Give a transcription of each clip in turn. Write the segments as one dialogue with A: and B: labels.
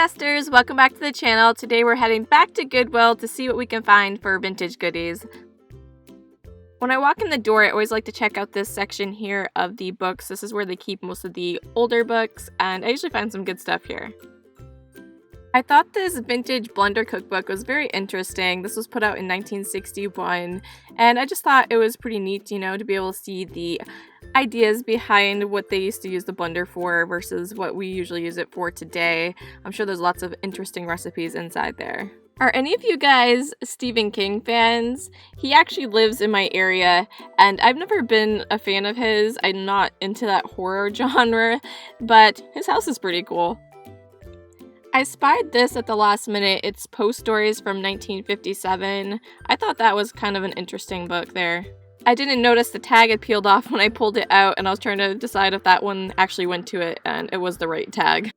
A: investors, welcome back to the channel. Today we're heading back to Goodwill to see what we can find for vintage goodies. When I walk in the door, I always like to check out this section here of the books. This is where they keep most of the older books, and I usually find some good stuff here. I thought this vintage blender cookbook was very interesting. This was put out in 1961, and I just thought it was pretty neat, to be able to see the ideas behind what they used to use the blender for versus what we usually use it for today. I'm sure there's lots of interesting recipes inside there. Are any of you guys Stephen King fans? He actually lives in my area, and I've never been a fan of his. I'm not into that horror genre, but his house is pretty cool. I spied this at the last minute. It's Post Stories from 1957. I thought that was kind of an interesting book there. I didn't notice the tag had peeled off when I pulled it out, and I was trying to decide if that one actually went to it, and it was the right tag.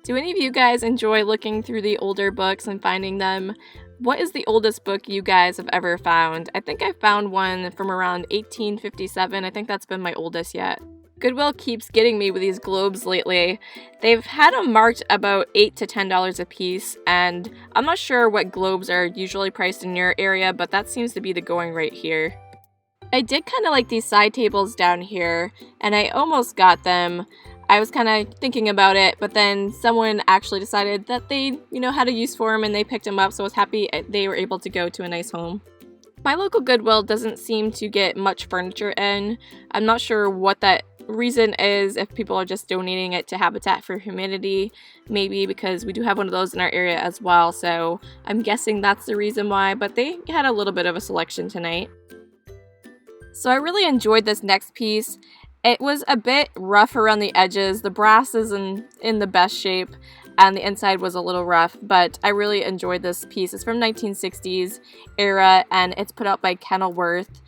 A: Do any of you guys enjoy looking through the older books and finding them? What is the oldest book you guys have ever found? I think I found one from around 1857. I think that's been my oldest yet. Goodwill keeps getting me with these globes lately. They've had them marked about $8 to $10 a piece, and I'm not sure what globes are usually priced in your area, but that seems to be the going rate here. I did kind of like these side tables down here, and I almost got them. I was kind of thinking about it, but then someone actually decided that they, had a use for them, and they picked them up, so I was happy they were able to go to a nice home. My local Goodwill doesn't seem to get much furniture in. I'm not sure what that reason is, if people are just donating it to Habitat for Humanity, maybe because we do have one of those in our area as well, so I'm guessing that's the reason why, but they had a little bit of a selection tonight. So I really enjoyed this next piece. It was a bit rough around the edges. The brass isn't in the best shape, and the inside was a little rough, but I really enjoyed this piece. It's from 1960s era, and it's put out by Kenilworth.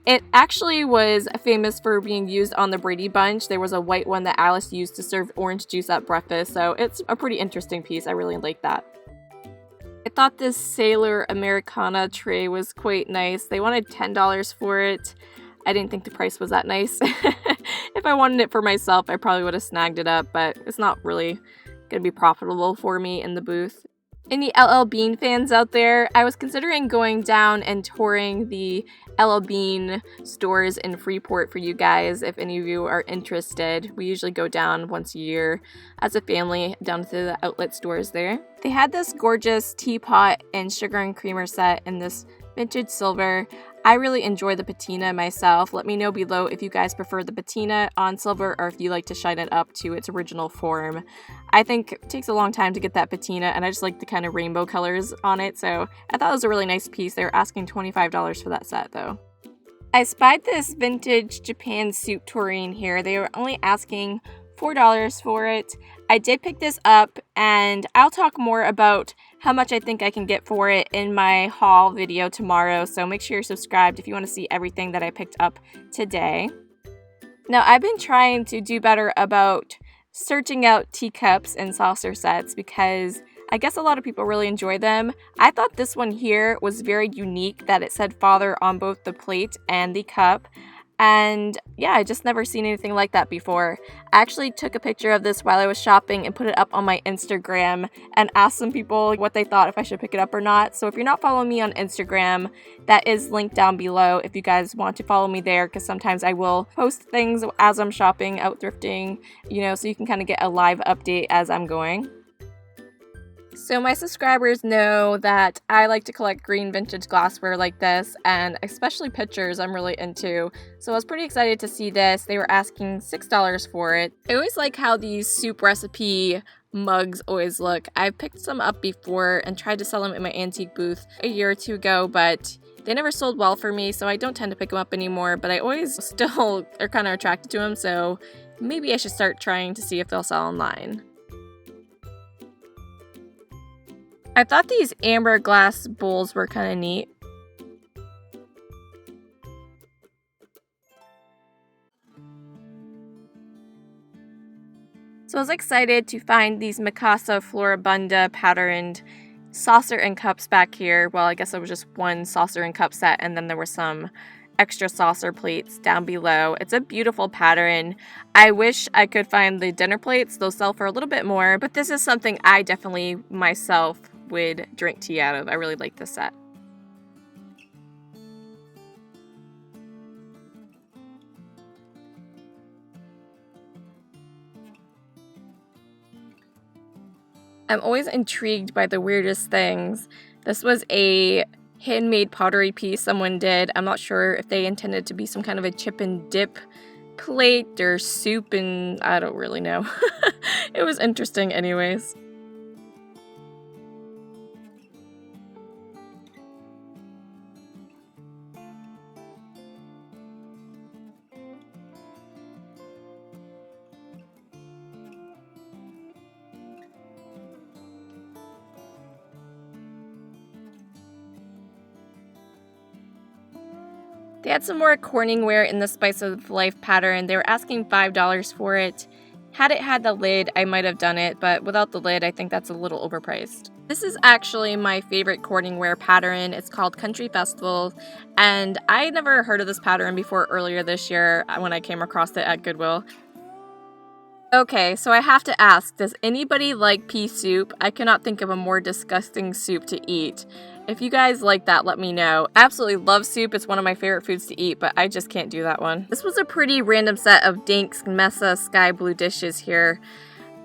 A: It actually was famous for being used on the Brady Bunch. There was a white one that Alice used to serve orange juice at breakfast, so it's a pretty interesting piece. I really like that. I thought this Sailor Americana tray was quite nice. They wanted $10 for it. I didn't think the price was that nice. If I wanted it for myself, I probably would have snagged it up, but it's not really going to be profitable for me in the booth. Any LL Bean fans out there? I was considering going down and touring the LL Bean stores in Freeport for you guys if any of you are interested. We usually go down once a year as a family down to the outlet stores there. They had this gorgeous teapot and sugar and creamer set in this vintage silver. I really enjoy the patina myself. Let me know below if you guys prefer the patina on silver or if you like to shine it up to its original form. I think it takes a long time to get that patina, and I just like the kind of rainbow colors on it, so I thought it was a really nice piece. They were asking $25 for that set though. I spied this vintage Japan soup tureen here. They were only asking $4 for it. I did pick this up, and I'll talk more about how much I think I can get for it in my haul video tomorrow, so make sure you're subscribed if you want to see everything that I picked up today. Now, I've been trying to do better about searching out teacups and saucer sets because I guess a lot of people really enjoy them. I thought this one here was very unique, that it said father on both the plate and the cup. And yeah, I just never seen anything like that before. I actually took a picture of this while I was shopping and put it up on my Instagram and asked some people what they thought, if I should pick it up or not. So if you're not following me on Instagram, that is linked down below if you guys want to follow me there, because sometimes I will post things as I'm shopping, out thrifting, so you can kind of get a live update as I'm going. So my subscribers know that I like to collect green vintage glassware like this, and especially pictures I'm really into. So I was pretty excited to see this. They were asking $6 for it. I always like how these soup recipe mugs always look. I've picked some up before and tried to sell them in my antique booth a year or two ago, but they never sold well for me, so I don't tend to pick them up anymore, but I always still are kind of attracted to them, so maybe I should start trying to see if they'll sell online. I thought these amber glass bowls were kind of neat. So I was excited to find these Mikasa Floribunda patterned saucer and cups back here. Well, I guess it was just one saucer and cup set, and then there were some extra saucer plates down below. It's a beautiful pattern. I wish I could find the dinner plates. Those sell for a little bit more, but this is something I definitely myself would drink tea out of. I really like this set. I'm always intrigued by the weirdest things. This was a handmade pottery piece someone did. I'm not sure if they intended to be some kind of a chip and dip plate or soup, and I don't really know. It was interesting anyways. They had some more Corningware in the Spice of Life pattern. They were asking $5 for it. Had it had the lid, I might have done it, but without the lid, I think that's a little overpriced. This is actually my favorite Corningware pattern. It's called Country Festival, and I never heard of this pattern before earlier this year when I came across it at Goodwill. Okay, so I have to ask, does anybody like pea soup? I cannot think of a more disgusting soup to eat. If you guys like that, let me know. Absolutely love soup. It's one of my favorite foods to eat, but I just can't do that one. This was a pretty random set of Dank's Mesa Sky Blue dishes here.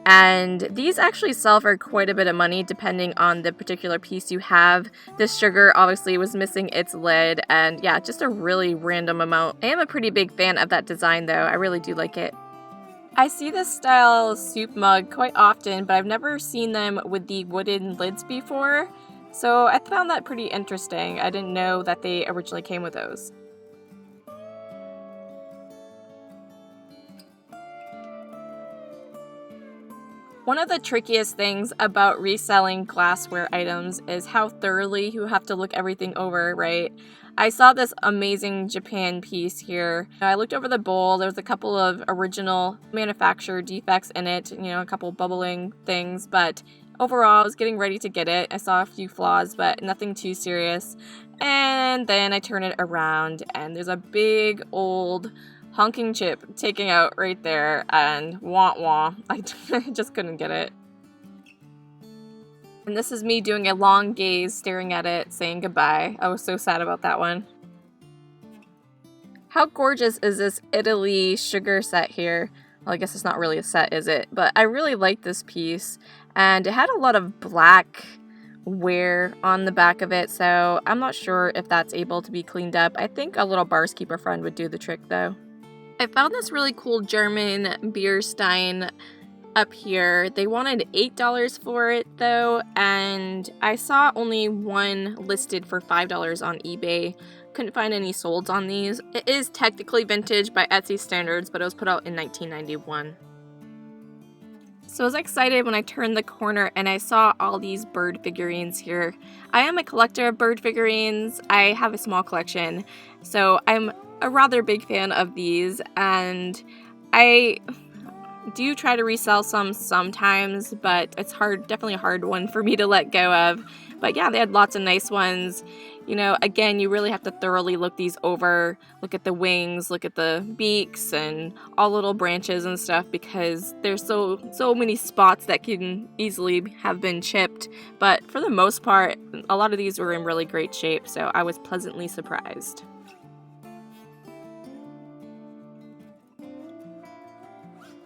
A: And these actually sell for quite a bit of money depending on the particular piece you have. This sugar obviously was missing its lid, and yeah, just a really random amount. I am a pretty big fan of that design though. I really do like it. I see this style soup mug quite often, but I've never seen them with the wooden lids before. So I found that pretty interesting. I didn't know that they originally came with those. One of the trickiest things about reselling glassware items is how thoroughly you have to look everything over, right? I saw this amazing Japan piece here. I looked over the bowl. There was a couple of original manufacturer defects in it, a couple bubbling things, but overall I was getting ready to get it. I saw a few flaws, but nothing too serious. And then I turn it around and there's a big old honking chip taking out right there, and wah wah. I just couldn't get it. And this is me doing a long gaze, staring at it, saying goodbye. I was so sad about that one. How gorgeous is this Italy sugar set here? Well, I guess it's not really a set, is it? But I really like this piece, and it had a lot of black wear on the back of it, so I'm not sure if that's able to be cleaned up. I think a little barkeeper friend would do the trick though. I found this really cool German beer stein up here. They wanted $8 for it though, and I saw only one listed for $5 on eBay. Couldn't find any solds on these. It is technically vintage by Etsy standards, but it was put out in 1991. So I was excited when I turned the corner and I saw all these bird figurines here. I am a collector of bird figurines. I have a small collection, so I'm a rather big fan of these, and I do try to resell some sometimes, but it's definitely a hard one for me to let go of. But yeah, they had lots of nice ones. Again, you really have to thoroughly look these over, look at the wings, look at the beaks and all little branches and stuff, because there's so many spots that can easily have been chipped. But for the most part, a lot of these were in really great shape, so I was pleasantly surprised.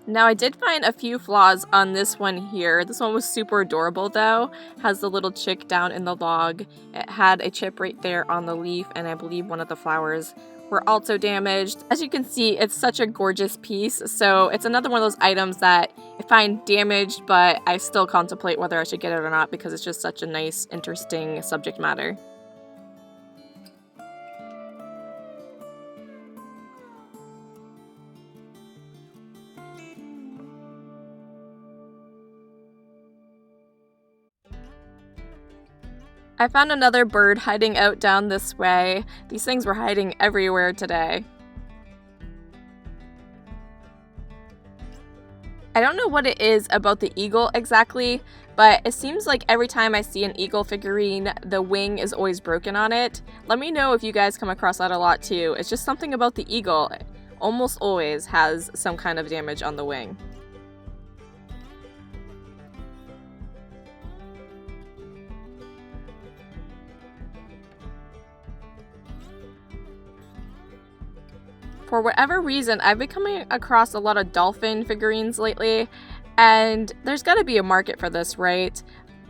A: Now, I did find a few flaws on this one here. This one was super adorable though. Has the little chick down in the log. It had a chip right there on the leaf, and I believe one of the flowers were also damaged. As you can see, it's such a gorgeous piece, so it's another one of those items that I find damaged, but I still contemplate whether I should get it or not because it's just such a nice, interesting subject matter. I found another bird hiding out down this way. These things were hiding everywhere today. I don't know what it is about the eagle exactly, but it seems like every time I see an eagle figurine, the wing is always broken on it. Let me know if you guys come across that a lot too. It's just something about the eagle. It almost always has some kind of damage on the wing. For whatever reason, I've been coming across a lot of dolphin figurines lately, and there's gotta be a market for this, right?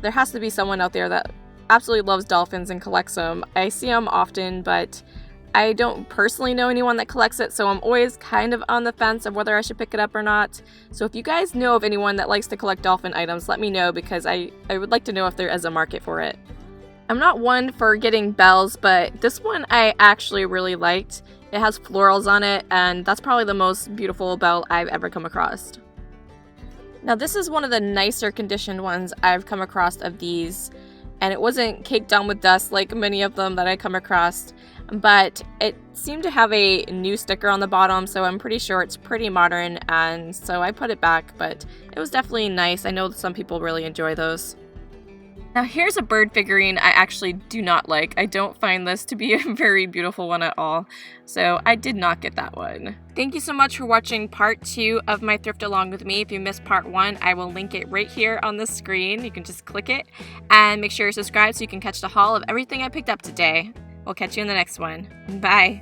A: There has to be someone out there that absolutely loves dolphins and collects them. I see them often, but I don't personally know anyone that collects it, so I'm always kind of on the fence of whether I should pick it up or not. So if you guys know of anyone that likes to collect dolphin items, let me know, because I would like to know if there is a market for it. I'm not one for getting bells, but this one I actually really liked. It has florals on it, and that's probably the most beautiful bell I've ever come across. Now this is one of the nicer conditioned ones I've come across of these, and it wasn't caked on with dust like many of them that I come across, but it seemed to have a new sticker on the bottom, so I'm pretty sure it's pretty modern, and so I put it back, but it was definitely nice. I know some people really enjoy those. Now here's a bird figurine I actually do not like. I don't find this to be a very beautiful one at all, so I did not get that one. Thank you so much for watching part 2 of my thrift along with me. If you missed part 1, I will link it right here on the screen. You can just click it, and make sure you're subscribed so you can catch the haul of everything I picked up today. We'll catch you in the next one. Bye!